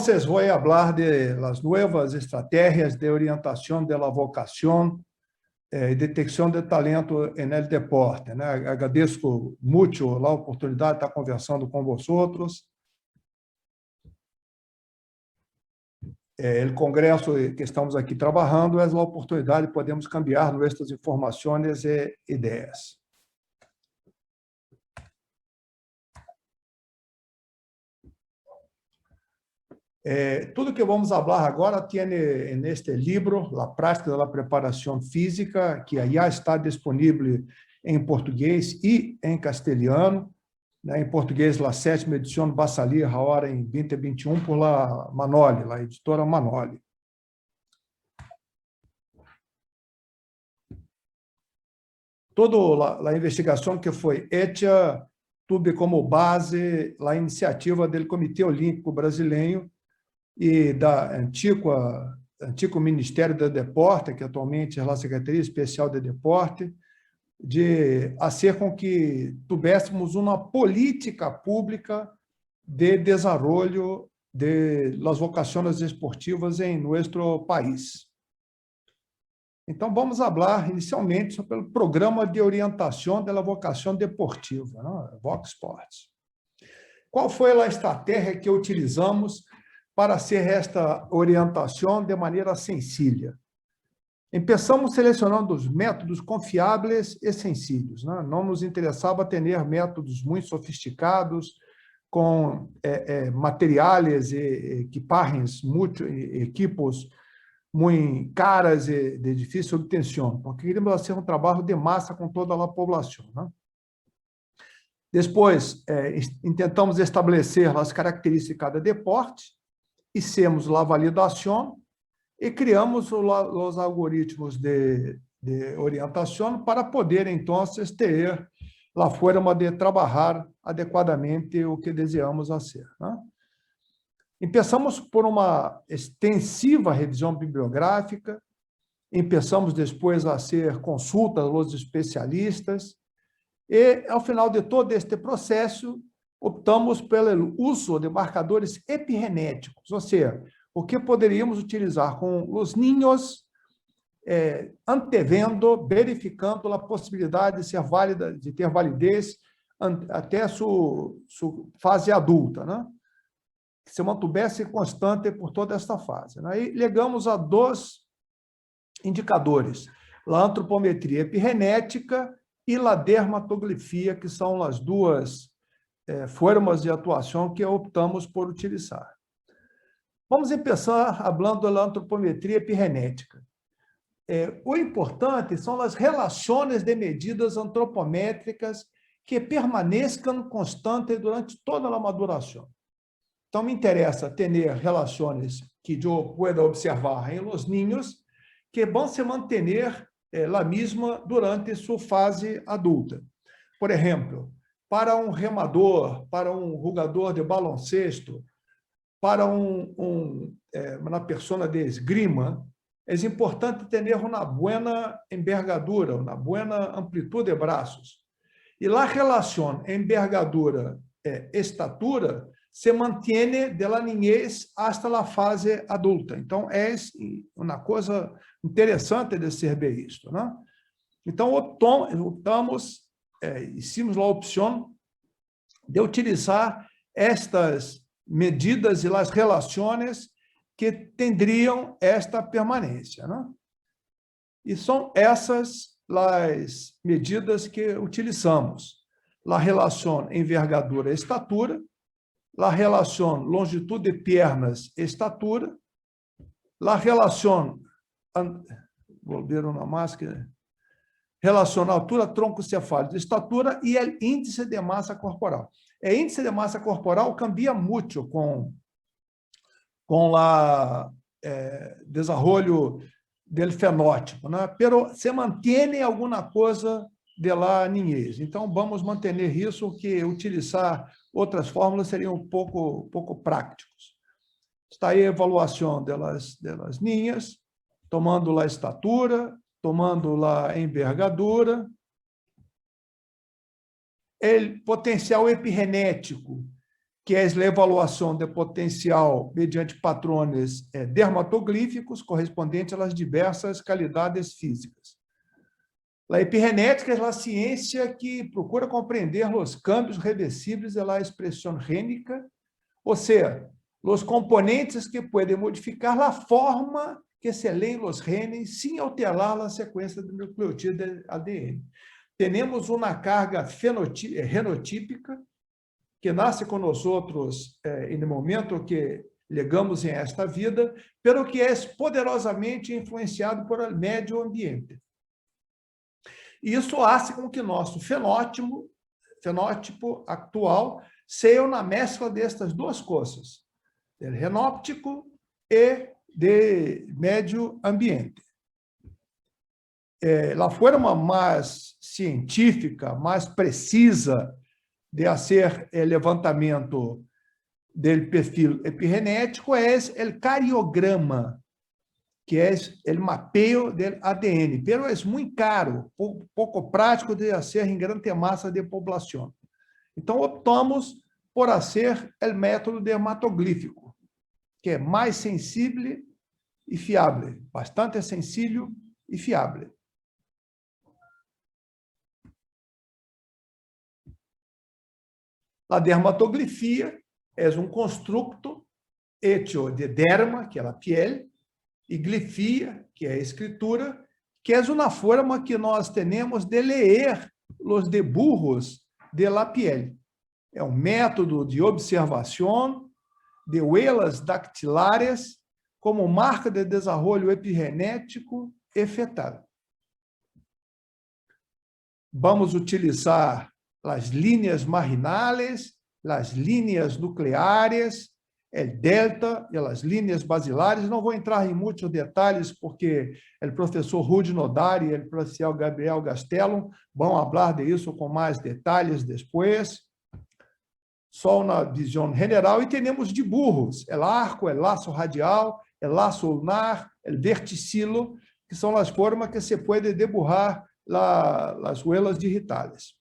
Entonces voy a hablar de las nuevas estrategias de orientación de la vocación e detecção de talento no deporte. Né? Agradeço muito a oportunidade de estar conversando com vocês. O congresso que estamos aqui trabalhando é a oportunidade de podermos cambiar nossas informações e ideias. Tudo que vamos falar agora tem neste livro, A Prática da Preparação Física, que já está disponível em português e em castelhano. Em português, a 7ª edição vai sair agora em 2021 por la Manoli, a editora Manoli. Toda a investigação que foi feita teve como base a iniciativa do Comitê Olímpico Brasileiro e da antigo Ministério do Deporte, que atualmente é a Secretaria Especial de Deporte, de fazer com que tivéssemos uma política pública de desenvolvimento das vocações esportivas em nosso país. Então, vamos falar inicialmente sobre o Programa de Orientação da Vocação Deportiva, né? Vox Sports. Qual foi a estratégia que utilizamos para ser esta orientação de maneira sencilla? Começamos selecionando os métodos confiáveis e sencillos. Não nos interessava ter métodos muito sofisticados, com materiais e equipos muito caras e de difícil obtenção, porque queríamos fazer um trabalho de massa com toda a população. Depois, tentamos estabelecer as características de cada deporte, hicimos a validação e criamos os algoritmos de orientação para poder, então, ter a forma de trabalhar adequadamente o que desejamos fazer. Começamos por uma extensiva revisão bibliográfica, começamos depois a ser consultas aos especialistas e, ao final de todo este processo, optamos pelo uso de marcadores epigenéticos, ou seja, o que poderíamos utilizar com os ninhos, antevendo, verificando a possibilidade de ser válida, de ter validez até sua fase adulta, né? Que se mantivesse constante por toda esta fase. Aí ligamos a 2 indicadores, a antropometria epigenética e a dermatografia, que são as 2 formas de atuação que optamos por utilizar. Vamos começar falando da antropometria epigenética. O importante são as relações de medidas antropométricas que permaneçam constantes durante toda a maduração. Então, me interessa ter relações que eu pueda observar em los niños que vão se manter a mesma durante sua fase adulta. Por exemplo, para um remador, para um jogador de baloncesto, para uma pessoa de esgrima, é importante ter uma boa envergadura, uma boa amplitude de braços. E a relação envergadura-estatura se mantém de la niñez hasta la fase adulta. Então, é uma coisa interessante de ser visto, né? Então, optamos, hicimos a opção de utilizar estas medidas e as relações que teriam esta permanência, né? E são essas as medidas que utilizamos. A relação envergadura-estatura, a relação longitude de pernas, estatura, a relação, volveram na máscara, relação altura troncocefálica, estatura e o índice de massa corporal. O índice de massa corporal cambia muito com o desenvolvimento do fenótipo, né? Pero se mantém alguma coisa de la niñez. Então, vamos manter isso, que utilizar outras fórmulas seriam um pouco práticos. Está aí a avaliação delas niñas, tomando a estatura, tomando a envergadura. O potencial epigenético que é a avaliação de potencial mediante patrones dermatoglíficos correspondentes às diversas qualidades físicas. A epigenética é a ciência que procura compreender os cambios reversibles da expressão gênica, ou seja, os componentes que podem modificar a forma que se leem os genes sem alterar a sequência do nucleotídeo do ADN. Temos uma carga genotípica que nasce com nós outros no momento que legamos em esta vida, pero que é poderosamente influenciado por el medio ambiente. E isso faz com que nosso fenótipo atual seja uma mescla destas duas coisas, do genóptico e de medio ambiente. A forma mais científica, mais precisa de fazer o levantamento do perfil epigenético é o cariograma, que é o mapeio do ADN, pero é muito caro, pouco prático de fazer em grande massa de população. Então, optamos por fazer o método dermatoglífico, que é mais sensível e fiável, bastante sensível e fiável. A dermatoglifia é construto hecho de derma, que é a pele, e glifia, que é a escritura, que é uma forma que nós temos de ler os dibujos de la piel. É um método de observação de huellas dactilares como marca de desenvolvimento epigenético e fetal. Vamos utilizar as linhas marginales, as linhas nucleares, o delta e as linhas basilares. Não vou entrar em muitos detalhes, porque o professor Rudy Nodari e o professor Gabriel Gastelum vão falar disso com mais detalhes depois. Só na visão general, e temos dibujos, o arco, o laço radial, o laço lunar, o verticilo, que são as formas que se pode dibujar as huellas digitales.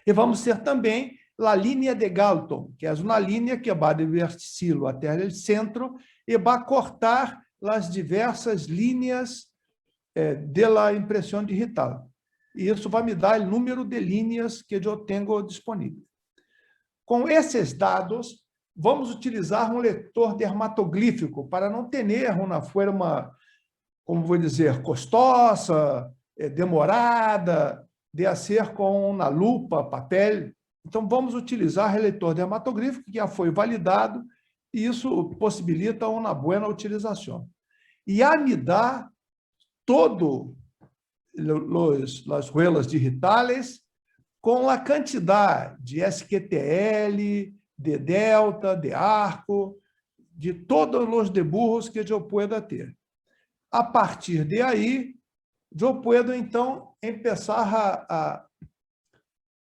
E vamos ter também a linha de Galton, que é uma linha que vai do verticilo até o centro e vai cortar as diversas linhas da impressão digital. E isso vai me dar o número de linhas que eu tenho disponível. Com esses dados, vamos utilizar um leitor dermatoglífico para não ter uma forma, como vou dizer, custosa, demorada, de fazer com uma lupa, papel. Então, vamos utilizar o leitor dermatoglífico, que já foi validado, e isso possibilita uma boa utilização. E a me dá todo as huellas digitales com a quantidade de SQTL, de delta, de arco, de todos os dibujos que eu pueda ter. A partir de aí, eu puedo, então, começar a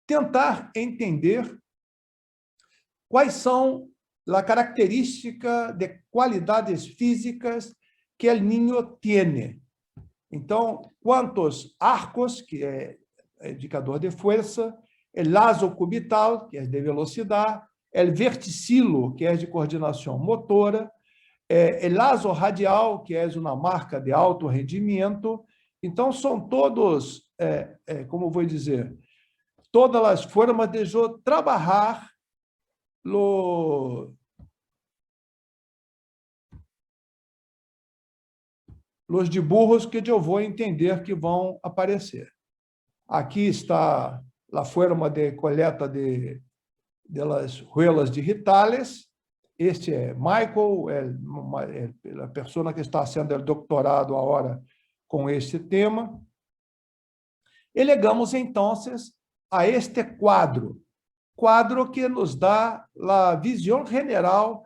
tentar entender quais são as características de qualidades físicas que o niño tem. Então, quantos arcos, que é indicador de força, o laço cubital, que é de velocidade, o verticilo, que é de coordenação motora, o laço radial, que é uma marca de alto rendimento. Então, são todos, como vou dizer, todas as formas de eu trabalhar os dibujos que eu vou entender que vão aparecer. Aqui está a forma de coleta de las huellas digitales. Este é Michael, a pessoa que está fazendo o doutorado agora com este tema. E chegamos, então, a este quadro que nos dá a visão general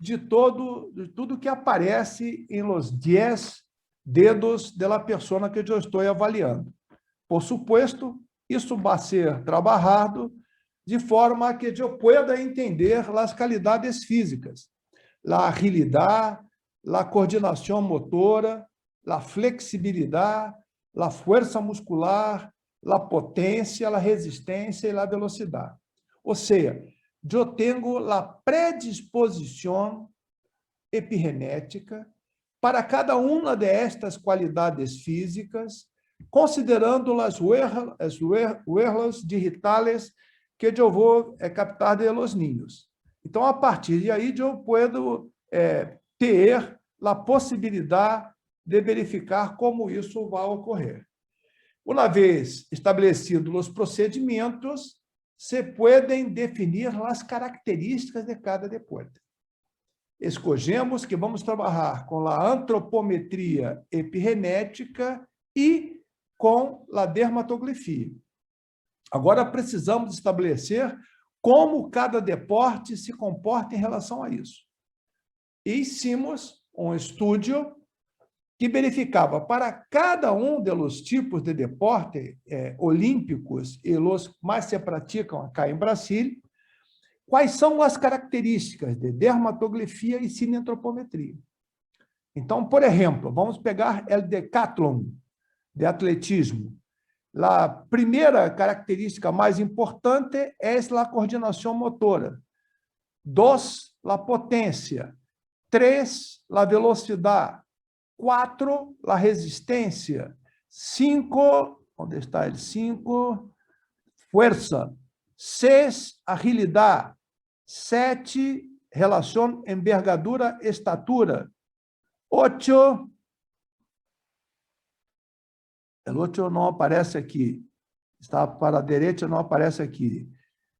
de tudo que aparece em los 10 dedos da pessoa que eu estou avaliando. Por supuesto, isso vai ser trabalhado de forma que eu pueda entender as qualidades físicas, a agilidade, a coordenação motora, a flexibilidade, a força muscular, a potência, a resistência e a velocidade. Ou seja, eu tenho a predisposição epigenética para cada uma destas qualidades físicas, considerando as huellas digitales que eu vou captar de los niños. Então, a partir de aí, eu posso ter a possibilidade de verificar como isso vai ocorrer. Uma vez estabelecidos os procedimentos, se podem definir as características de cada deporte. Escolhemos que vamos trabalhar com a antropometria epigenética e com a dermatografia. Agora, precisamos estabelecer como cada deporte se comporta em relação a isso. E hicimos um estudo que verificava para cada um dos tipos de deporte olímpicos e os mais se praticam acá em Brasília, quais são as características de dermatografia e cineantropometria. Então, por exemplo, vamos pegar o decathlon de atletismo. A primeira característica mais importante é a coordenação motora. 2, a potência. 3, a velocidade. 4, a resistência. 5, onde está ele? 5, força. 6, agilidade. 7, relação envergadura-estatura. 8, o 8 não aparece aqui. Está para a direita, não aparece aqui.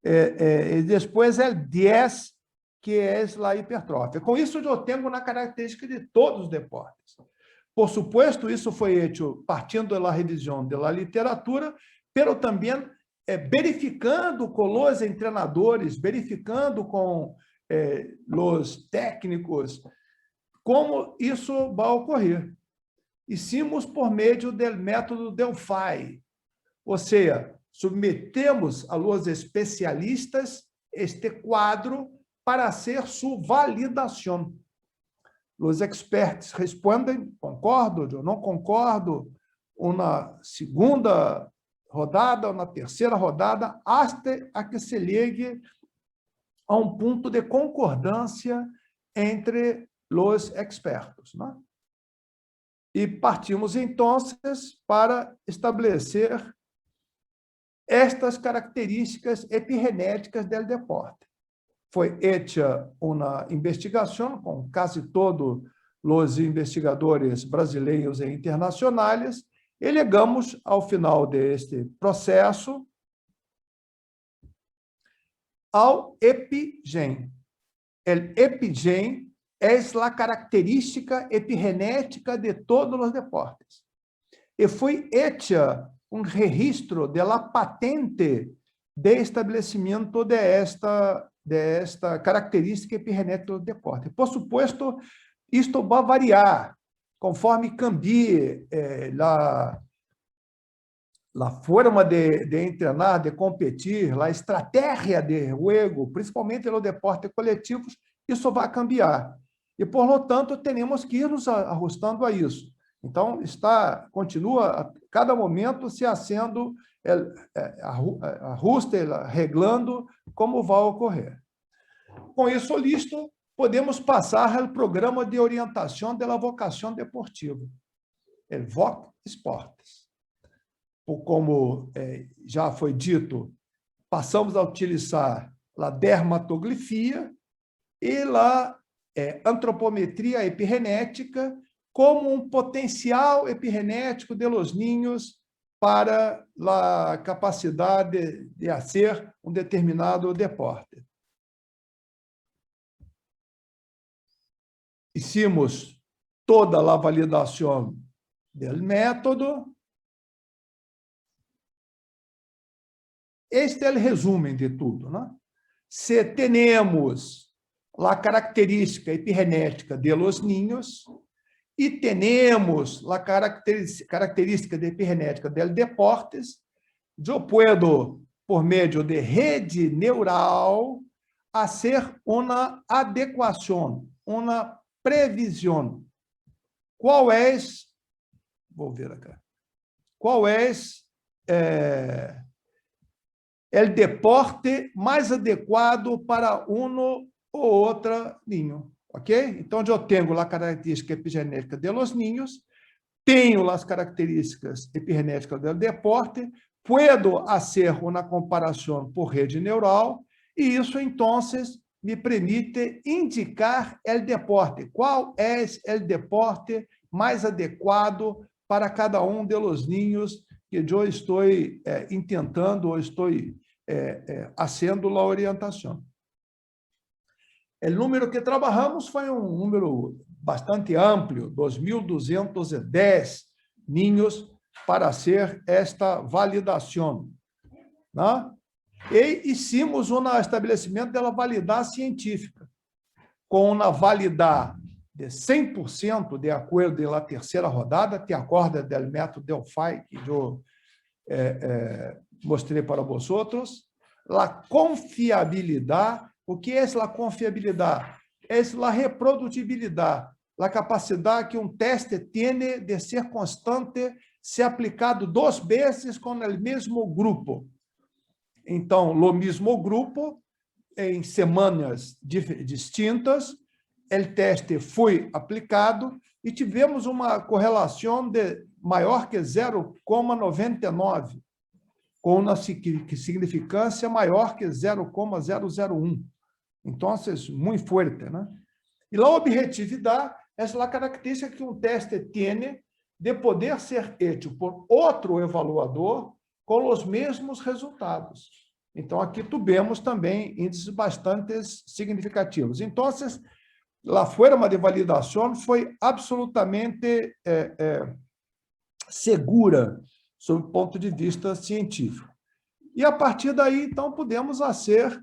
E depois é 10, que é a hipertrofia. Com isso, eu tenho na característica de todos os deportes. Por supuesto, isso foi feito partindo da revisão da literatura, mas também verificando com os treinadores, verificando com os técnicos, como isso vai ocorrer. Hicimos por meio do método Delphi, ou seja, submetemos a los especialistas este quadro para ser sua validação. Os experts respondem, concordo, eu não concordo, uma segunda rodada, uma terceira rodada, até a que se chegue a um ponto de concordância entre os expertos, né? E partimos, então, para estabelecer estas características epigenéticas do deporte. Foi hecha uma investigação com quase todos os investigadores brasileiros e internacionais e chegamos ao final deste processo ao EpiGen. O EpiGen é a característica epigenética de todos os deportes. E foi hecha um registro da patente de estabelecimento desta característica epigenética do deporte. Por supuesto, isto vai variar conforme cambie a forma de treinar, de competir, a estratégia de jogo, principalmente no deporte coletivos, isso vai cambiar. E, por lo tanto, temos que ir nos ajustando a isso. Então, continua a cada momento se fazendo ajuste, reglando como vai ocorrer. Com isso listo, podemos passar ao programa de orientação da vocação deportiva, o VOC Sports. Como já foi dito, passamos a utilizar a dermatografia e a antropometria epigenética como um potencial epigenético de los niños para a capacidade de fazer um determinado deporte. Hicimos toda a validação do método. Este é o resumo de tudo, né? Se temos a característica epigenética de los niños e temos a característica de epigenética del deportes, eu posso, por meio de rede neural, fazer uma adequação, uma previsão. Qual é, vou ver aqui, qual é o deporte mais adequado para um ou outro ninho, ok? Então, eu tenho a característica epigenética de los niños, tenho as características epigenéticas do deporte, puedo fazer uma comparação por rede neural, e isso, então, me permite indicar o deporte. Qual é o deporte mais adequado para cada um de los niños que eu estou intentando ou estou fazendo a orientação. O número que trabalhamos foi um número bastante amplo, 2.210 niños para hacer esta validação, né? E hicimos um estabelecimento da validade científica, com uma validade de 100% de acordo com a terceira rodada, te acorda do método Delphi que eu mostrei para vocês, a confiabilidade. O que é a confiabilidade? É a reprodutibilidade, a capacidade que um teste tem de ser constante, ser aplicado 2 vezes com o mesmo grupo. Então, o mesmo grupo, em semanas distintas, o teste foi aplicado e tivemos uma correlação de maior que 0,99, com uma significância maior que 0,001. Então, muito forte, né? E a objetividade é a característica que um teste tem de poder ser feito por outro avaliador com os mesmos resultados. Então, aqui tivemos também índices bastante significativos. Então, a forma de validação foi absolutamente segura, sob o ponto de vista científico. E, a partir daí, então, podemos fazer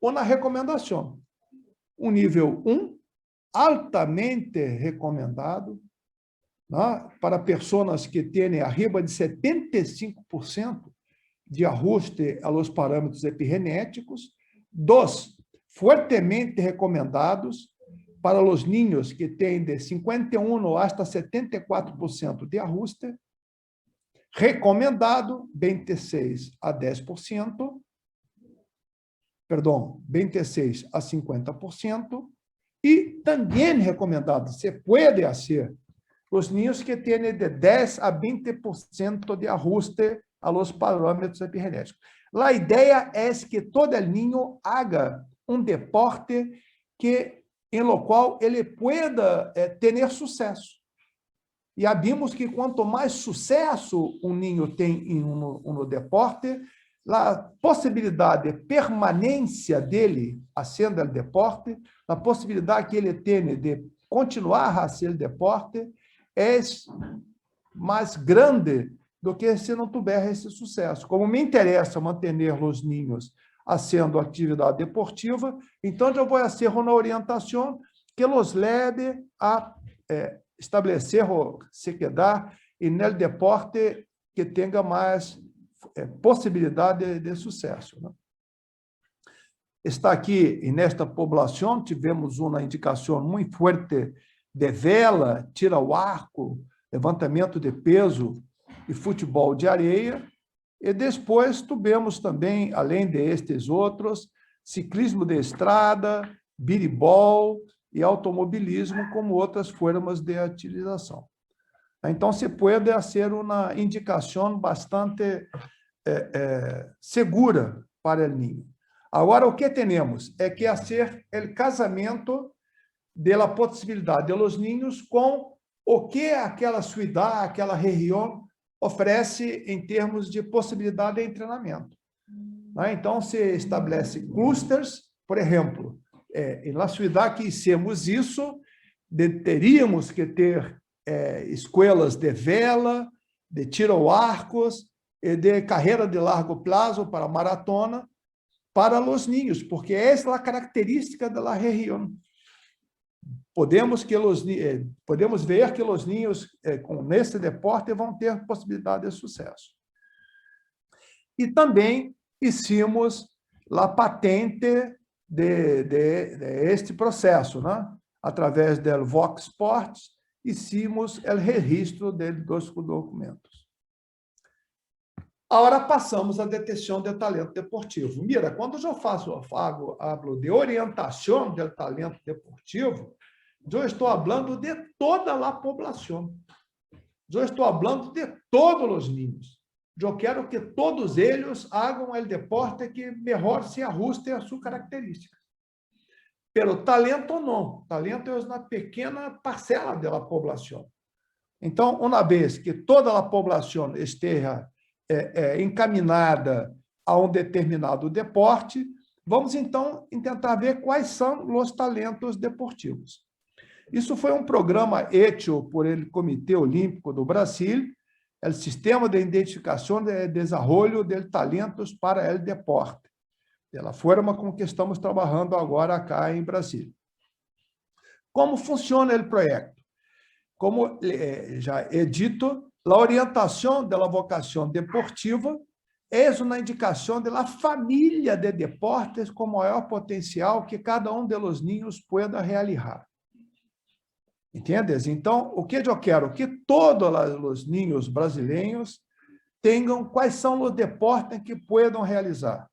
uma recomendação. O nível 1, altamente recomendado, né, para pessoas que têm arriba de 75% de ajuste aos parâmetros epigenéticos. 2, fortemente recomendados para os niños que têm de 51% hasta 74% de ajuste. Recomendado, 26% a 10%. Perdão, 26% a 50%. E também recomendado, se pode fazer, os niños que têm de 10% a 20% de ajuste a los parâmetros epigenéticos. A ideia é que todo niño haga um deporte em lo qual ele pueda ter sucesso. E vimos que quanto mais sucesso um niño tem em um deporte, a possibilidade de permanência dele fazendo o deporte, a possibilidade que ele tem de continuar a ser deporte é mais grande do que se não tiver esse sucesso. Como me interessa manter os niños fazendo atividade deportiva, então eu vou fazer uma orientação que os leve a estabelecer ou se quedar no deporte que tenha mais possibilidade de sucesso, né? Está aqui, e nesta população, tivemos uma indicação muito forte de vela, tiro ao arco, levantamento de peso e futebol de areia. E depois tivemos também, além destes outros, ciclismo de estrada, biribol e automobilismo como outras formas de utilização. Então, se pode fazer uma indicação bastante segura para o niño. Agora, o que temos é que fazer o casamento da possibilidade de los niños com o que aquela cidade, aquela região oferece em termos de possibilidade de treinamento. Então, se estabelece clusters, por exemplo, na cidade que hicimos isso, teríamos que ter escolas de vela, de tiro ao arcos, e de carreira de largo prazo para maratona, para os niños, porque essa é a característica da região. Podemos ver que os niños nesse deporte vão ter possibilidade de sucesso. E também hicimos a patente de este processo, né? Através do Vox Sports, hicimos o registro dos documentos. Agora passamos à detecção de talento deportivo. Mira, quando eu hablo de orientação do talento deportivo, eu estou falando de toda a população. Eu estou falando de todos os niños. Eu quero que todos eles hagam o deporte que melhor se ajuste a sua característica. Pero talento não. Talento é uma pequena parcela da população. Então, uma vez que toda a população esteja encaminhada a um determinado deporte, vamos, então, tentar ver quais são os talentos deportivos. Isso foi um programa hecho por el Comitê Olímpico do Brasil, o Sistema de Identificação e Desenvolvimento de Talentos para o Deporte, da forma com que estamos trabalhando agora cá em Brasília. Como funciona o projeto? Como já é dito, a orientação da vocação deportiva é uma indicação da família de deportes com maior potencial que cada um dos niños pueda realizar. Entendes? Então, o que eu quero? Que todos os niños brasileiros tenham quais são os deportes que puedan realizar.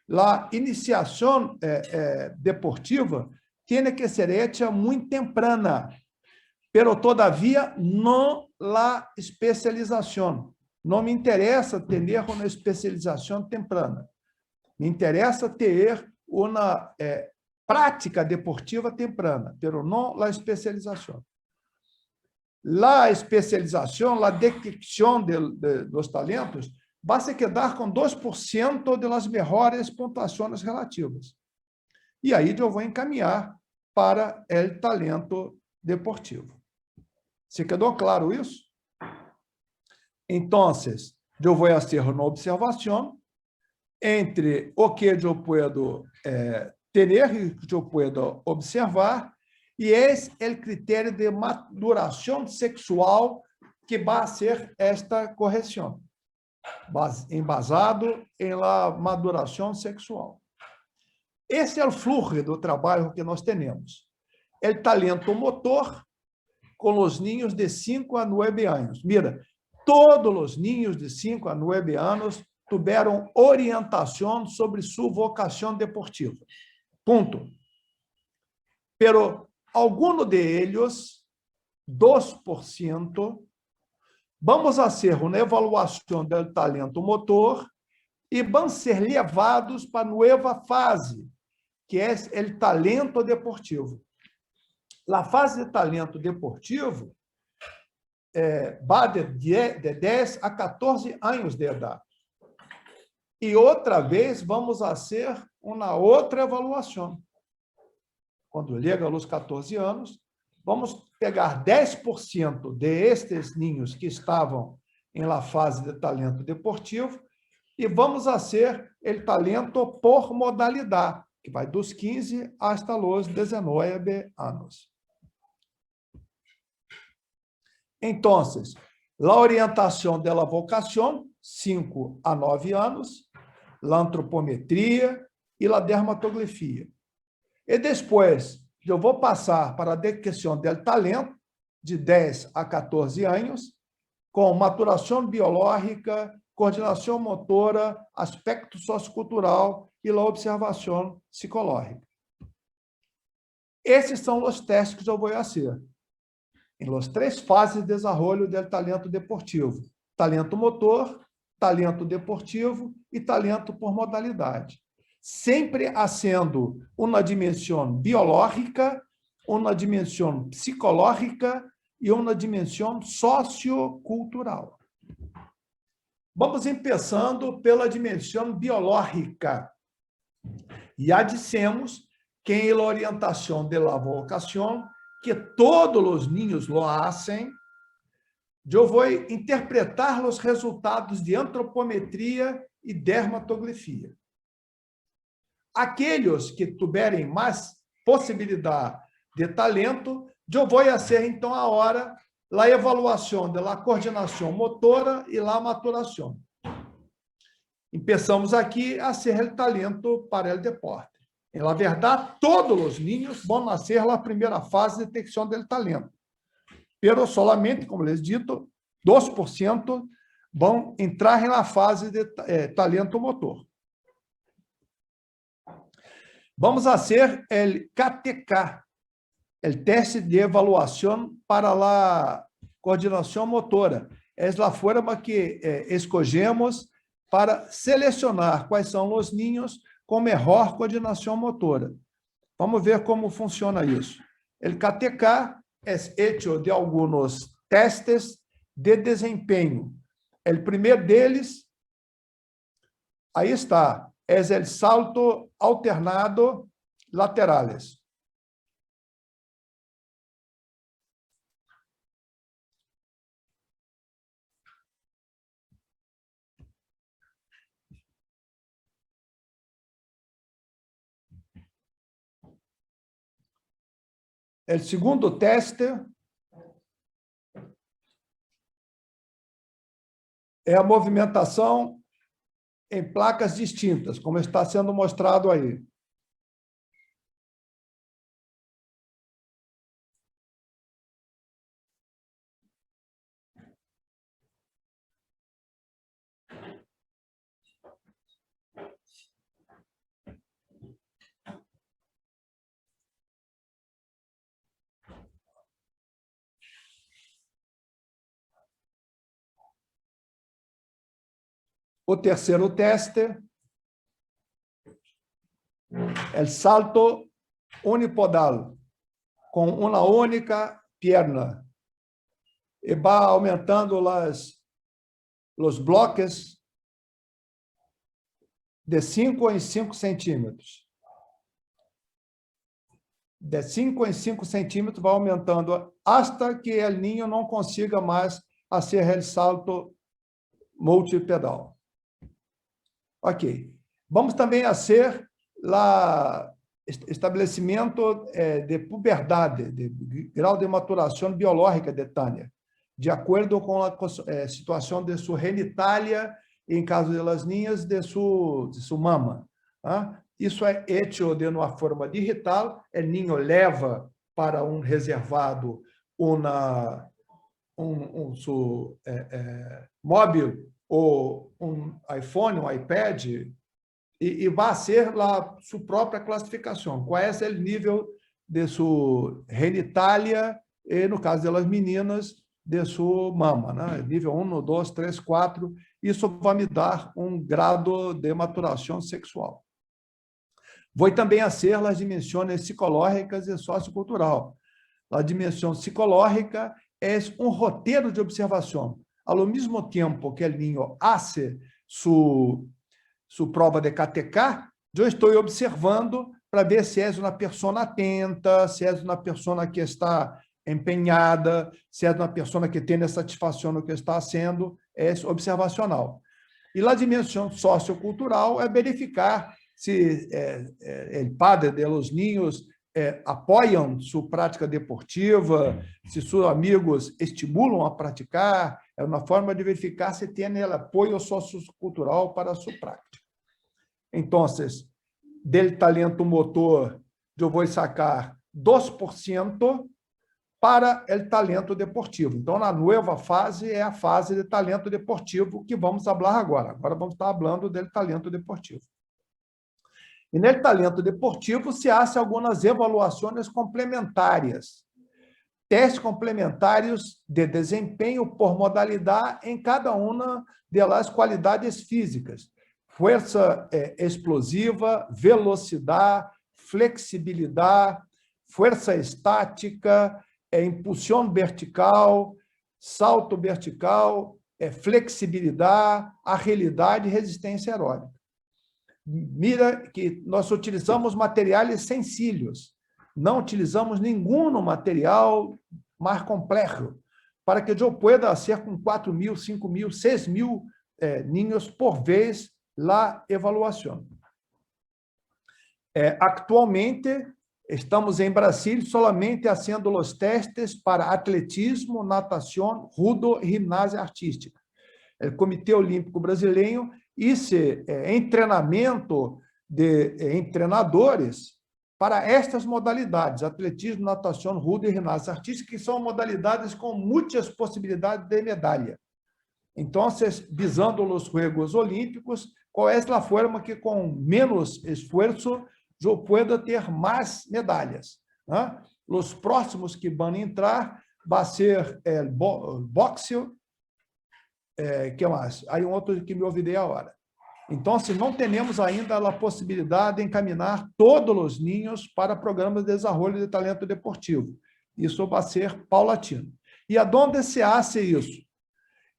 A iniciação deportiva tem que ser hecha muito temprana, pero todavia não a especialização. Não me interessa ter uma especialização temprana. Me interessa ter uma prática deportiva temprana, pero não a especialização. A especialização, a detecção dos talentos, vai se quedar com 2% das melhores pontuações relativas. E aí eu vou encaminhar para o talento deportivo. ¿Se quedou claro isso? Então, eu vou fazer uma observação entre o que eu posso ter e o que eu posso observar, e esse é o critério de maduração sexual que vai ser esta correção, embasado em la maduração sexual. Esse é o fluxo do trabalho que nós temos. O talento motor com os niños de 5 a 9 anos. Mira, todos os niños de 5 a 9 anos tiveram orientação sobre sua vocação deportiva. Ponto. Pero alguns deles, 2%, vamos fazer uma avaliação do talento motor e vão ser levados para a nova fase, que é o talento deportivo. A fase de talento deportivo vai de 10 a 14 anos de idade. E outra vez vamos fazer uma outra avaliação. Quando chega aos 14 anos, vamos pegar 10% destes niños que estavam em la fase de talento deportivo e vamos fazer o talento por modalidade, que vai dos 15 hasta os 19 anos. Então, a orientação da vocação, 5 a 9 anos, a antropometria e a dermatografia. E depois, eu vou passar para a detecção do talento, de 10 a 14 anos, com maturação biológica, coordenação motora, aspecto sociocultural e a observação psicológica. Esses são os testes que eu vou fazer em las 3 fases de desenvolvimento do talento deportivo: talento motor, talento deportivo e talento por modalidade. Sempre sendo uma dimensão biológica, uma dimensão psicológica e uma dimensão sociocultural. Vamos começando pela dimensão biológica. Já dissemos que em la orientação de la vocação, que todos os niños lo hacen, eu vou interpretar os resultados de antropometria e dermatografia. Aqueles que tiverem mais possibilidade de talento, eu vou fazer, então, agora a avaliação da coordenação motora e a maturação. Começamos aqui a ser o talento para o deporte. Na verdade, todos os niños vão nascer na primeira fase de detecção do talento. Pero solamente, como les dito, 2% vão entrar na fase de talento motor. Vamos fazer o KTK, o teste de avaliação para a coordenação motora. É a forma que escolhemos para selecionar quais são os ninhos com melhor coordenação motora. Vamos ver como funciona isso. O KTK é feito de alguns testes de desempenho. O primeiro deles, aí está, é o salto alternado laterales. O segundo teste é a movimentação em placas distintas, como está sendo mostrado aí. O terceiro teste é o salto unipodal, com uma única perna. E vai aumentando os bloques de 5 em 5 centímetros. De 5 em 5 centímetros vai aumentando hasta que o ninho não consiga mais fazer o salto multipedal. Ok. Vamos também fazer estabelecimento de puberdade, de grau de maturação biológica de Tânia, de acordo com a situação de sua genitália, em caso de las niñas, de sua mama. Isso é hecho de uma forma digital, o ninho leva para um reservado móvel, ou um iPhone, um iPad, e vai ser lá sua própria classificação. Qual é o nível de sua genitália e, no caso das meninas, de sua mama, né? Nível 1, 2, 3, 4. Isso vai me dar um grado de maturação sexual. Vou também fazer as dimensões psicológicas e sociocultural. A dimensão psicológica é um roteiro de observação. Ao mesmo tempo que o ninho hace sua prova de KTK, eu estou observando para ver se é uma pessoa atenta, se é uma pessoa que está empenhada, se é uma pessoa que tem satisfação no que está sendo, é observacional. E a dimensão sociocultural é verificar se o padre de los niños apoiam sua prática deportiva, se seus amigos estimulam a praticar, é uma forma de verificar se tem apoio sociocultural para a sua prática. Então, do talento motor, eu vou sacar 2% para o talento deportivo. Então, na nova fase, é a fase de talento deportivo que vamos falar agora. Agora vamos estar falando do talento deportivo. E no talento deportivo se hace algumas avaliações complementares, testes complementares de desempenho por modalidade em cada uma das qualidades físicas: força explosiva, velocidade, flexibilidade, força estática, impulsão vertical, salto vertical, flexibilidade, agilidade e resistência aeróbica. Mira que nós utilizamos materiais sencillos, não utilizamos nenhum material mais complexo, para que eu pueda fazer com 4.000, 5.000, 6.000 ninhos por vez a avaliação. Atualmente, estamos em Brasil solamente fazendo os testes para atletismo, natação, judo e ginástica artística. O Comitê Olímpico Brasileiro esse em treinamento de treinadores para estas modalidades, atletismo, natação, judo e ginástica artística, que são modalidades com muitas possibilidades de medalha. Entonces, visando los Juegos Olímpicos, ¿cuál es la forma que con menos esfuerzo yo pueda ter mais medalhas? ¿No? Los próximos que van a entrar va a ser el boxeo, que mais? Aí outro que me olvidei agora. Então, se não temos ainda a possibilidade de encaminhar todos os ninhos para programas de desenvolvimento de talento deportivo. Isso vai ser paulatino. E aonde se hace isso?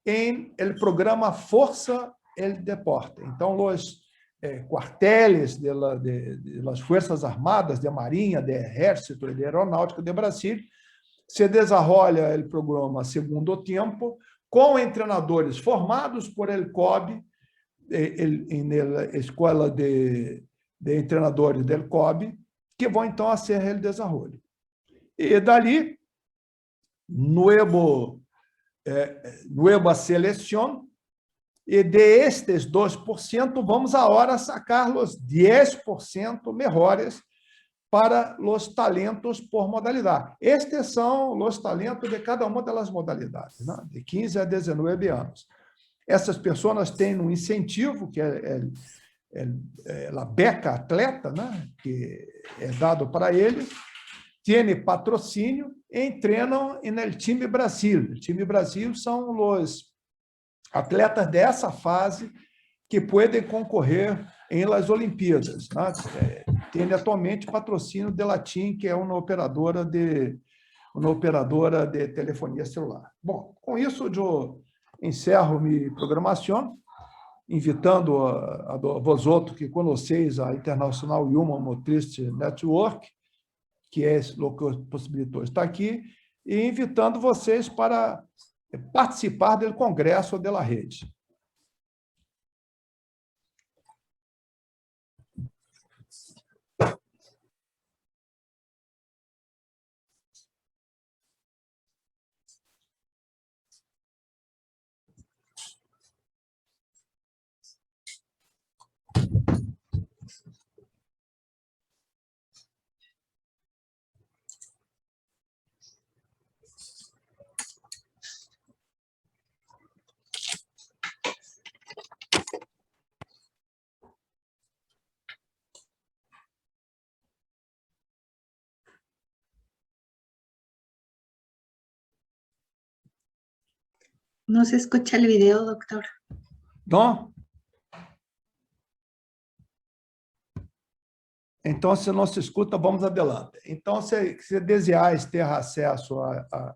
Em el programa Força el Deporte. Então, os quartéis das Forças Armadas, de Marinha, de Exército e de Aeronáutica de Brasil, se desenvolve o programa Segundo Tempo, com treinadores formados por el COB, na escola de treinadores del COB, que vão, então, fazer o desenvolvimento. E, dali, nueva seleção, e de estes 2%, vamos agora sacar os 10% melhores para os talentos por modalidade. Estes são os talentos de cada uma das modalidades, né? De 15 a 19 anos. Essas pessoas têm um incentivo, que é a beca atleta, né? Que é dado para eles, tem patrocínio e treinam no time Brasil. O time Brasil são os atletas dessa fase que podem concorrer em las Olimpíadas, né? Tem atualmente patrocínio de Latim, que é uma operadora de telefonia celular. Bom, com isso eu encerro minha programação, invitando a vós outros que conheceis a Internacional Human Motricity Network, que é o que possibilitou estar aqui, e invitando vocês para participar do congresso da rede. No se escucha el video, doctor. Não? Então, se não se escuta, vamos adelante. Então, se desejáis ter acesso a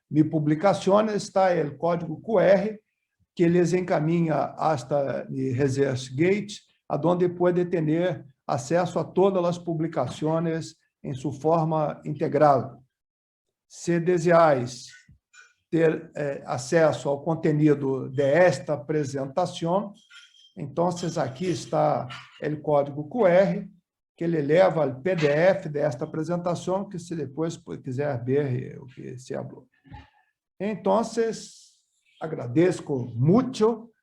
minhas publicações, está o código QR, que eles encaminha hasta ResearchGate, onde pode ter acesso a todas as publicações em sua forma integral. Se desejáis ter acesso ao conteúdo desta apresentação, então, aqui está o código QR, que ele leva ao PDF desta apresentação, que se depois quiser ver o que se falou. Então, agradeço muito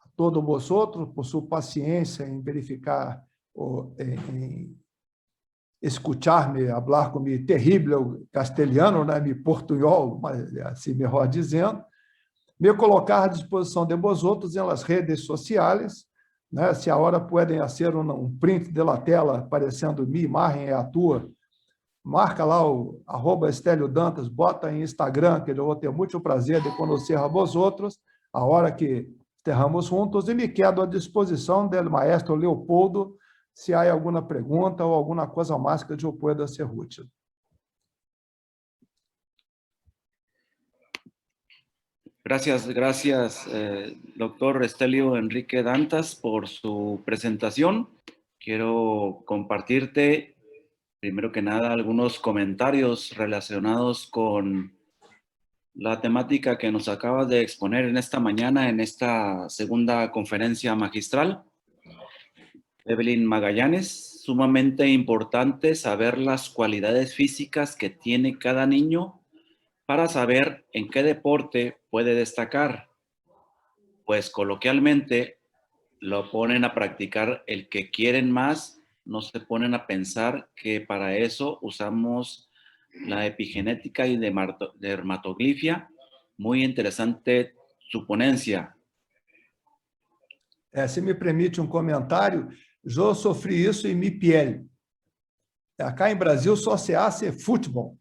a todos vocês por sua paciência em verificar, em escutar-me, falar com meu terrível castelhano, né, meu portunhol, mas assim melhor dizendo, me colocar à disposição de vocês nas redes sociais, né, se a hora podem fazer um print da tela aparecendo minha imagem é a tua, marca lá o @Estélio Dantas, bota em Instagram, que eu vou ter muito prazer de conhecer a vocês, a hora que estaremos juntos, e me quedo à disposição do maestro Leopoldo, se há alguma pergunta ou alguma coisa mais que eu pueda ser útil. Gracias, doctor Estélio Enrique Dantas, por su presentación. Quiero compartirte, primero que nada, algunos comentarios relacionados con la temática que nos acabas de exponer en esta mañana, en esta segunda conferencia magistral. Evelyn Magallanes, sumamente importante saber las cualidades físicas que tiene cada niño para saber en qué deporte puede destacar, pues coloquialmente lo ponen a practicar el que quieren más, no se ponen a pensar que para eso usamos la epigenética y dermatoglifia. Muy interesante su ponencia, Se me permite um comentário, eu sofri isso em minha pele. Acá em Brasil só se hace futebol.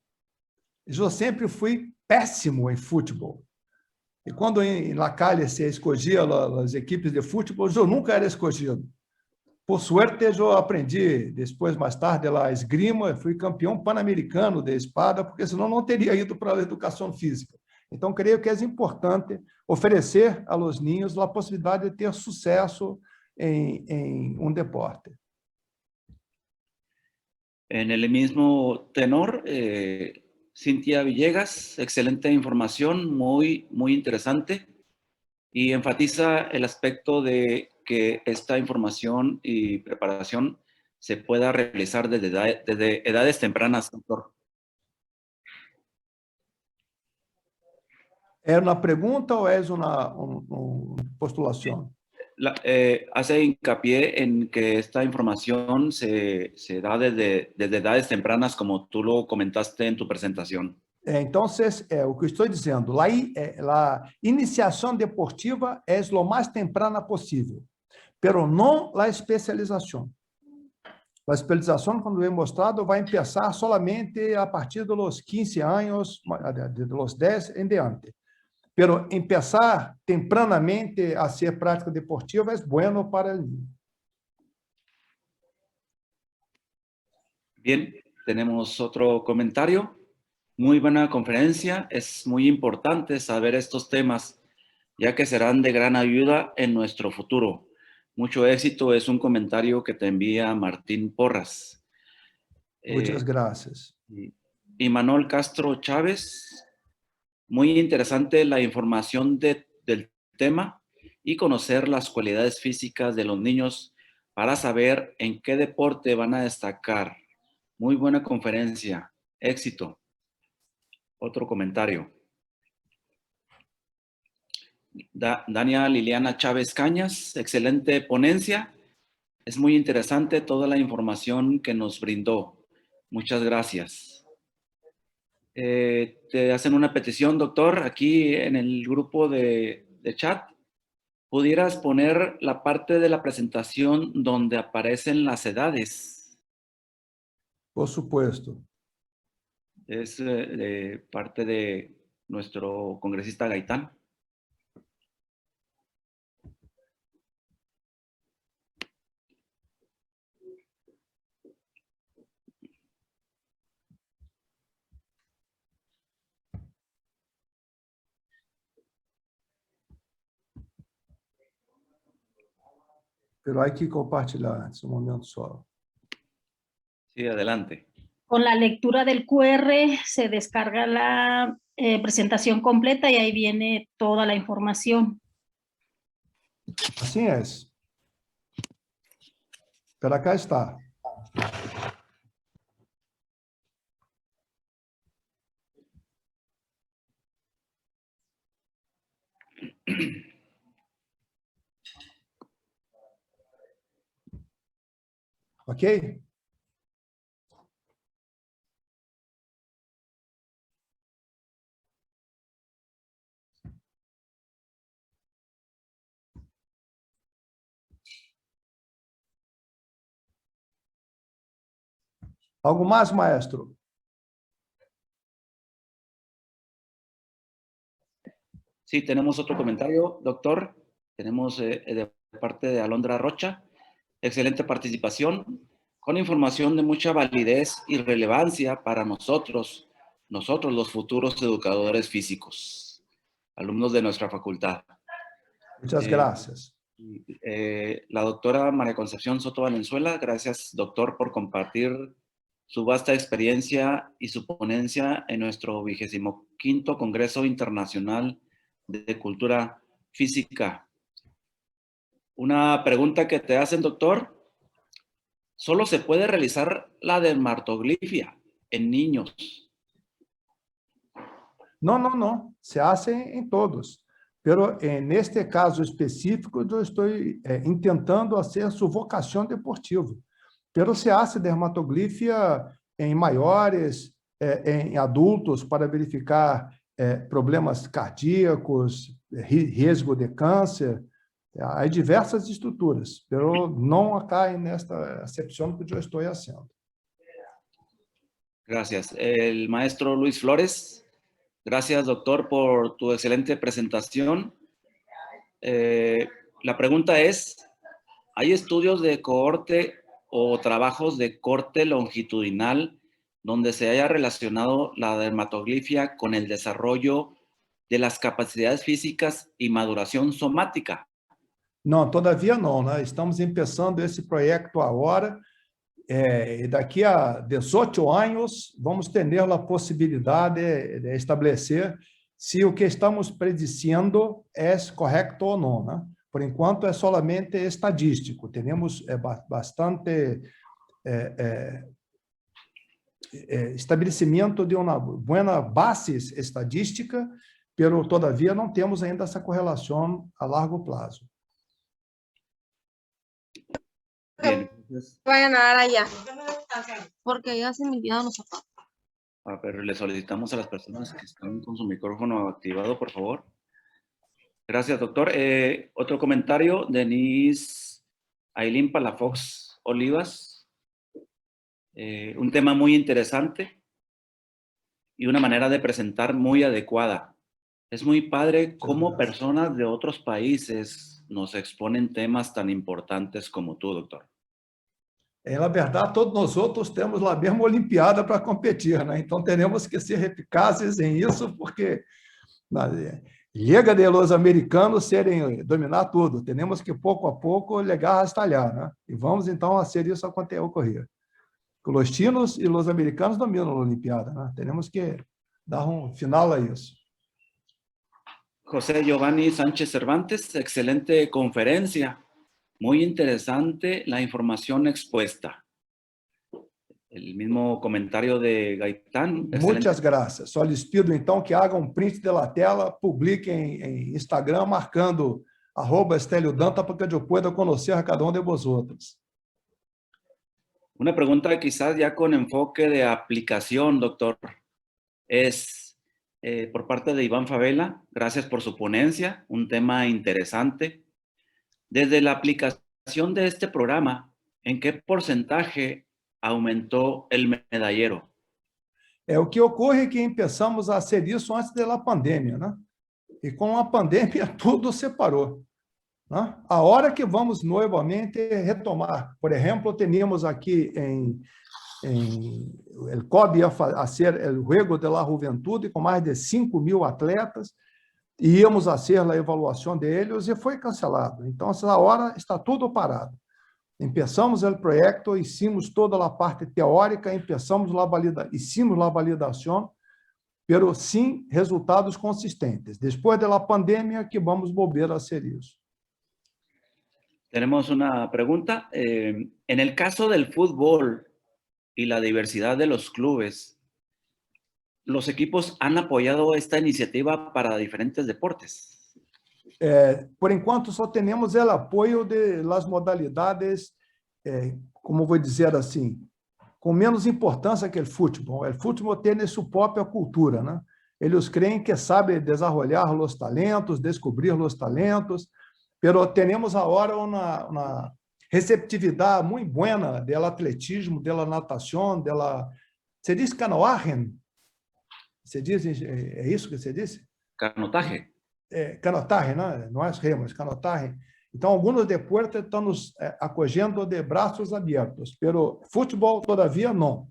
Eu sempre fui péssimo em futebol. E quando em La Calle se escolhia as equipes de futebol, eu nunca era escolhido. Por suerte, eu aprendi depois, mais tarde, a esgrima, fui campeão pan-americano de espada, porque senão não teria ido para a educação física. Então, creio que é importante oferecer a los niños a possibilidade de ter sucesso em um deporte. En el mismo tenor, Cintia Villegas, excelente información, muy interesante, y enfatiza el aspecto de que esta información y preparación se pueda realizar desde edades tempranas, doctor. ¿Es una pregunta o es una postulación? Hace hincapié en que esta información se da desde edades tempranas, como tú lo comentaste en tu presentación. Então, o que estou dizendo, a iniciação deportiva é o mais temprana possível, pero não a especialização. A especialização, quando é mostrado, vai começar solamente a partir dos 15 anos, dos 10 em diante. Pero empezar tempranamente a ser prática deportiva é bueno para o niño. Bien, tenemos otro comentario. Muy buena conferencia. Es muy importante saber estos temas, ya que serán de gran ayuda en nuestro futuro. Mucho éxito es un comentario que te envía Martín Porras. Muchas gracias. Y Manuel Castro Chávez, muy interesante la información del tema y conocer las cualidades físicas de los niños para saber en qué deporte van a destacar. Muy buena conferencia. Éxito. Otro comentario. Dania Liliana Chávez Cañas, excelente ponencia. Es muy interesante toda la información que nos brindó. Muchas gracias. Te hacen una petición, doctor, aquí en el grupo de chat. ¿Pudieras poner la parte de la presentación donde aparecen las edades? Por supuesto. Es parte de nuestro congresista Gaitán. Pero hay que compartilhar, es un momento solo. Sí, adelante. Con la lectura del QR se descarga la presentación completa y ahí viene toda la información. Así es. Pero acá está. Ok? ¿Algo más, maestro? Sí, tenemos otro comentario, doctor. Tenemos de parte de Alondra Rocha. Excelente participación, con información de mucha validez y relevancia para nosotros los futuros educadores físicos, alumnos de nuestra facultad. Muchas gracias. La doctora María Concepción Soto Valenzuela, gracias, doctor, por compartir su vasta experiencia y su ponencia en nuestro 25º Congreso Internacional de Cultura Física. Una pregunta que te hacen, doctor. ¿Solo se puede realizar la dermatoglifia en niños? No. Se hace en todos. Pero en este caso específico, yo estoy intentando hacer su vocación deportiva. Pero se hace dermatoglifia em maiores, em adultos, para verificar problemas cardíacos, risco de câncer. Há diversas estruturas, pero não caem nesta acepção que eu estou fazendo. Gracias. El maestro Luis Flores. Gracias, doctor, por tu excelente presentación. La pregunta es, ¿hay estudios de cohorte o trabajos de corte longitudinal donde se haya relacionado la dermatoglifia con el desarrollo de las capacidades físicas y maduración somática? Não, todavia não, né? Estamos começando esse projeto agora, e daqui a 18 anos vamos ter a possibilidade de estabelecer se o que estamos predicendo é correto ou não, né? Por enquanto é solamente estadístico, temos bastante estabelecimento de uma boa base estadística, pero todavia não temos ainda essa correlação a largo prazo. Bien, entonces, Vayan a dar allá. Porque ya se me olvidaron los zapatos. pero le solicitamos a las personas que están con su micrófono activado, por favor. Gracias, doctor. Otro comentario, Denise Ailín Palafox Olivas. Un tema muy interesante y una manera de presentar muy adecuada. Es muy padre cómo personas de otros países nos exponen temas tan importantes como tú, doctor. Na verdade, todos nós outros temos a mesma Olimpíada para competir, né? Então, teremos que ser eficazes em isso, porque chega de los americanos dominar tudo. Temos que, pouco a pouco, legar a estalhar, né? E vamos, então, a ser isso ocorrer. Os chinos e os americanos dominam a Olimpíada, né? Temos que dar final a isso. José Giovanni Sánchez Cervantes, excelente conferencia. Muy interesante la información expuesta. El mismo comentario de Gaitán. Muitas graças. Só lhes pido, então, que hagam print da tela, publiquem em Instagram, marcando @EstélioDanta, para que eu pueda conhecer a cada um de vosotros. Una pregunta quizás ya con enfoque de aplicación, doctor, es por parte de Iván Favela. Gracias por su ponencia, un tema interesante. Desde la aplicación de este programa, ¿en qué porcentaje aumentó el medallero? O que ocorre é que começamos a hacer isso antes da pandemia, né? E com a pandemia tudo se parou, né? A hora que vamos novamente retomar, por exemplo, temos aqui o COB ia fazer o Juego de la Juventude com mais de 5.000 atletas, e íamos a ser a avaliação deles e foi cancelado. Então, essa hora está tudo parado. Começamos o projeto, hicimos toda a parte teórica, hicimos a validação, pero sim resultados consistentes. Depois da pandemia que vamos volver a hacer isso. Tenemos una pregunta. En el caso del fútbol y la diversidad de los clubes, ¿los equipos han apoyado esta iniciativa para diferentes deportes? Por enquanto, só temos o apoio das modalidades, como vou dizer assim, com menos importância que o futebol. O futebol tem sua própria cultura, né? Eles creem que sabem desenvolver os talentos, descobrir os talentos, pero temos agora uma receptividade muito boa do atletismo, da natação, se diz canoagem? Você diz, é isso que você disse? Canotaje. Canotaje, né? Não é remos, canotaje. Então, alguns deportes estão nos acolhendo de braços abertos, pero futebol, todavia, não.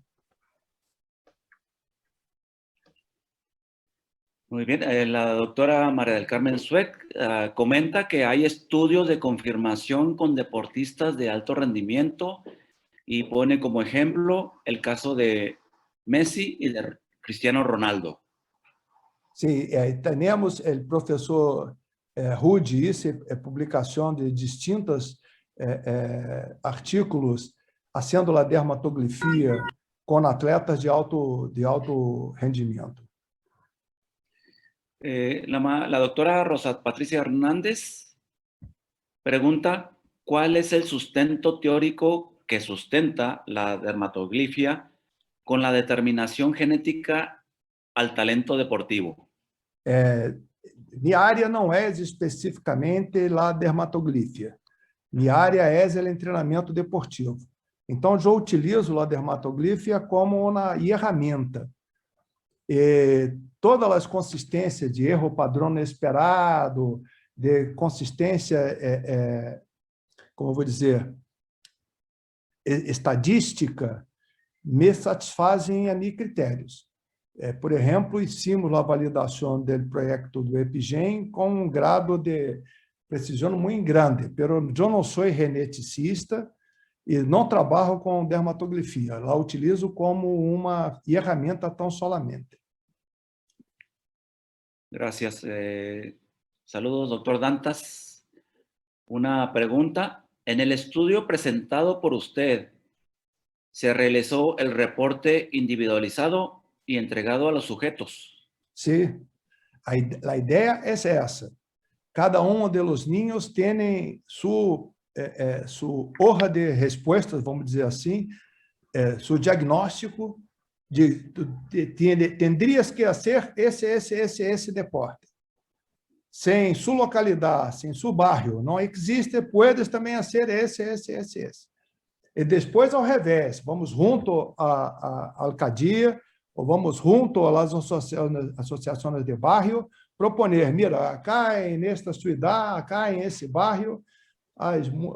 Muy bien. La doctora María del Carmen Suec comenta que hay estudios de confirmación con deportistas de alto rendimiento y pone como ejemplo el caso de Messi y de Cristiano Ronaldo. Sim, temos o professor Rudi, isso é publicação de distintos artículos fazendo a dermatografia com atletas de alto rendimento. La doctora Rosa Patricia Hernández pregunta, ¿cuál es el sustento teórico que sustenta la dermatoglifia con la determinación genética al talento deportivo? Minha área não é especificamente a dermatoglifia. Minha área é o treinamento deportivo. Então, eu utilizo a dermatoglifia como uma ferramenta. Todas as consistências de erro padrão esperado, de consistência, como eu vou dizer, estadística, me satisfazem a mim critérios. Por exemplo, hicimos a validação do projeto do EpiGen com grado de precisão muito grande, mas eu não sou geneticista e não trabalho com dermatoglifia, la utilizo como uma ferramenta tão solamente. Gracias. Saludos, doctor Dantas. Una pregunta. En el estudio presentado por usted, ¿se realizó el reporte individualizado y entregado a los sujetos? Sí, a ideia é essa. Cada de los niños tem su hoja de respostas, vamos dizer assim, su diagnóstico tendrías que hacer esse deporte. Sem sua localidade, sem seu bairro, não existe, puedes também fazer esse. E depois, ao revés, vamos junto à alcadia, ou vamos junto às associações de bairro, proponer, mira, acá nesta cidade, acá esse bairro,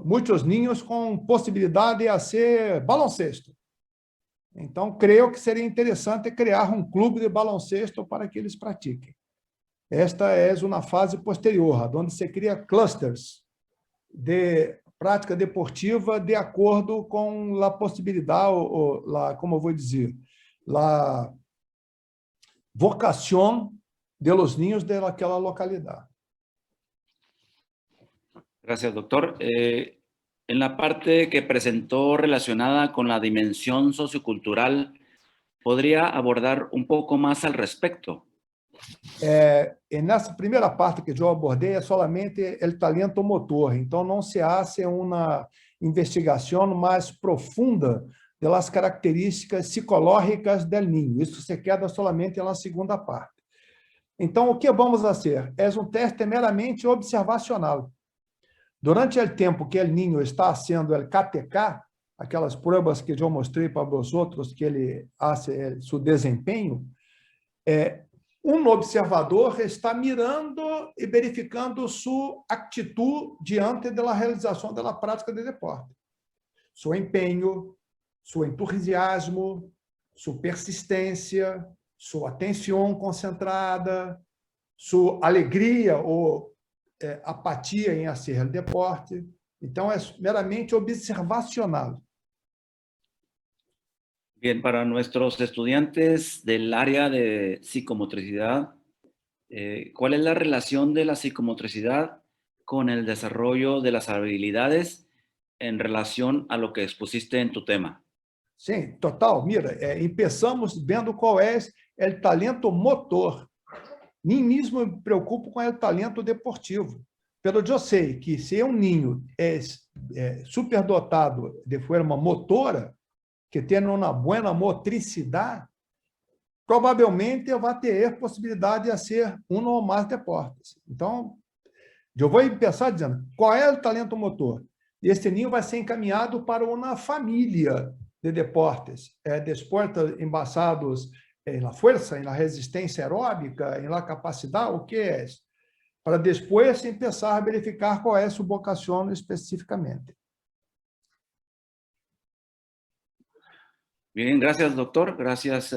muitos ninhos com possibilidade de fazer baloncesto. Então, creio que seria interessante criar um clube de baloncesto para que eles pratiquem. Esta é uma fase posterior, onde se cria clusters de prática deportiva de acordo com a possibilidade, como eu vou dizer, a vocação de los niños daquela localidade. Gracias, doctor. En la parte que presentó relacionada con la dimensión sociocultural, ¿podría abordar un poco más al respecto? Nessa primeira parte que eu abordei é somente o talento motor, então não se hace uma investigação mais profunda das características psicológicas do niño. Isso se queda somente na segunda parte. Então, o que vamos fazer? É um teste meramente observacional. Durante o tempo que o niño está sendo o KTK, aquelas provas que eu mostrei para vocês, que ele faz seu desempenho, observador está mirando e verificando sua atitude diante da realização da prática de deporte. Seu empenho, seu entusiasmo, sua persistência, sua atenção concentrada, sua alegria ou apatia em fazer o deporte. Então, é meramente observacional. Bien, para nuestros estudiantes del área de psicomotricidad, ¿cuál es la relación de la psicomotricidad con el desarrollo de las habilidades en relación a lo que expusiste en tu tema? Sim, total. Mira, começamos vendo qual é o talento motor. Nem mesmo me preocupo com o talento deportivo. Pelo que eu sei que se um ninho é superdotado de forma motora, que tem uma boa motricidade, provavelmente vai ter possibilidade de ser ou mais deportes. Então, eu vou pensar dizendo, qual é o talento motor? E esse ninho vai ser encaminhado para uma família de deportes, deportes embasados na força, na resistência aeróbica, na capacidade, o que é isso? Para depois começar a verificar qual é a sua vocação especificamente. Bien, gracias, doctor. Gracias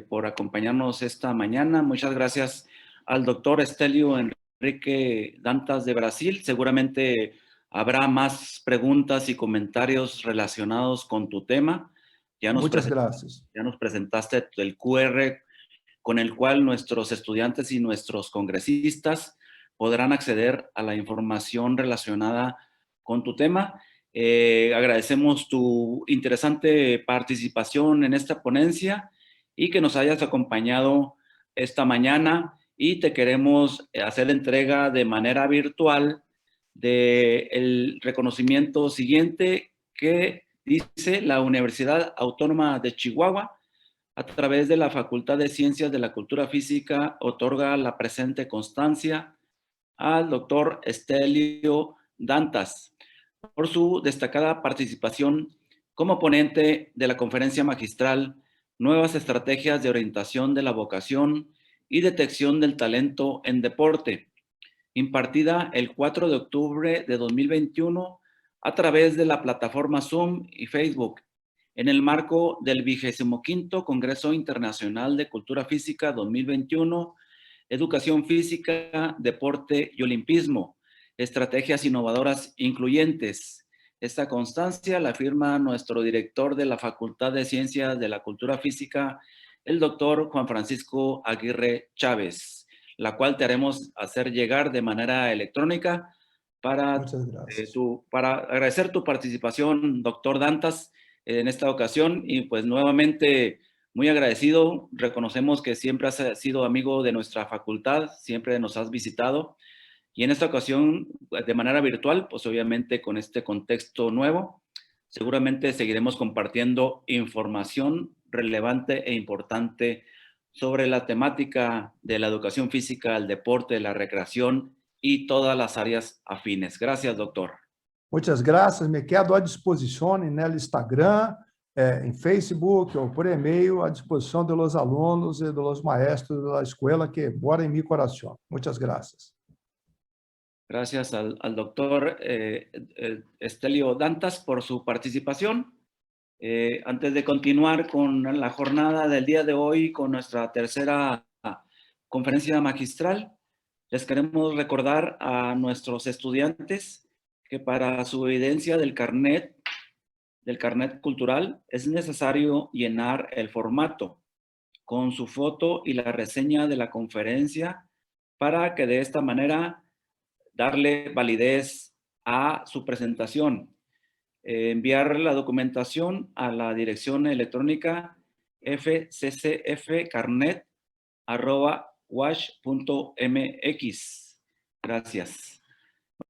por acompañarnos esta mañana. Muchas gracias al doctor Estélio Henrique Dantas de Brasil. Seguramente habrá más preguntas y comentarios relacionados con tu tema. Muchas gracias. Ya nos presentaste el QR con el cual nuestros estudiantes y nuestros congresistas podrán acceder a la información relacionada con tu tema. Agradecemos tu interesante participación en esta ponencia y que nos hayas acompañado esta mañana, y te queremos hacer entrega de manera virtual del reconocimiento siguiente que dice: la Universidad Autónoma de Chihuahua a través de la Facultad de Ciencias de la Cultura Física, otorga la presente constancia al doctor Estelio Dantas por su destacada participación como ponente de la conferencia magistral Nuevas estrategias de orientación de la vocación y detección del talento en deporte, impartida el 4 de octubre de 2021 a través de la plataforma Zoom y Facebook, en el marco del 25º Congreso Internacional de Cultura Física 2021, Educación Física, Deporte y Olimpismo, Estrategias Innovadoras Incluyentes. Esta constancia la firma nuestro director de la Facultad de Ciencias de la Cultura Física, el doctor Juan Francisco Aguirre Chávez, la cual te haremos hacer llegar de manera electrónica para agradecer tu participación, doctor Dantas, en esta ocasión. Y pues nuevamente muy agradecido. Reconocemos que siempre has sido amigo de nuestra facultad, siempre nos has visitado. Y en esta ocasión, de manera virtual, pues obviamente con este contexto nuevo, seguramente seguiremos compartiendo información relevante e importante sobre la temática de la educación física, el deporte, la recreación y todas las áreas afines. Gracias, doctor. Muchas gracias. Me quedo à disposição no Instagram, em Facebook ou por e-mail, à disposição dos alunos e dos maestros da escola que moram em meu coração. Muchas gracias. Gracias al doctor Estelio Dantas por su participación. Antes de continuar con la jornada del día de hoy, con nuestra tercera conferencia magistral, les queremos recordar a nuestros estudiantes que para su evidencia del carnet cultural es necesario llenar el formato con su foto y la reseña de la conferencia para que de esta manera darle validez a su presentación. Enviar la documentación a la dirección electrónica fccfcarnet@wash.mx. Gracias.